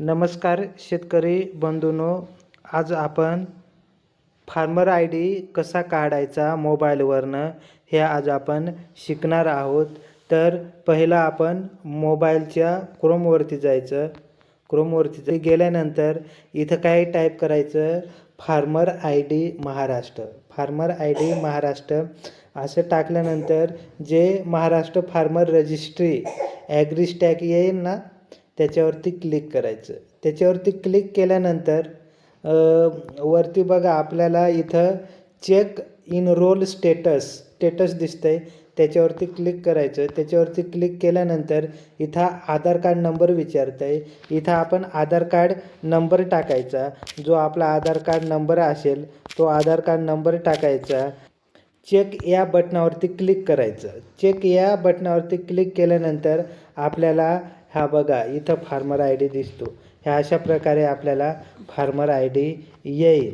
नमस्कार शेतकरी बंधूंनो, आज आपण फार्मर आय डी कसा काढायचा मोबाईलवरनं हे आज आपण शिकणार आहोत। तर पहिला आपण मोबाईलच्या क्रोमवरती जायचं। क्रोमवरती गेल्यानंतर इथं काय टाईप करायचं, farmer I D Maharashtra. Farmer I D Maharashtra असं टाकल्यानंतर जे महाराष्ट्र फार्मर रजिस्ट्री ॲग्रीस्टॅग येईल ना, त्याच्यावरती क्लिक करायचं। त्याच्यावरती क्लिक केल्यानंतर वरती बघा आपल्याला इथं चेक इनरोल स्टेटस दिसतंय, त्याच्यावरती क्लिक करायचं। त्याच्यावरती क्लिक केल्यानंतर इथं आधार कार्ड नंबर विचारतंय, इथं आपण आधार कार्ड नंबर टाकायचा। जो आपला आधार कार्ड नंबर असेल तो आधार कार्ड नंबर टाकायचा। चेक या बटनावरती क्लिक करायचं। चेक या बटनावरती क्लिक केल्यानंतर आपल्याला हा बघा इथं फार्मर आय डी दिसतो। ह्या अशा प्रकारे आपल्याला फार्मर आय डी येईल।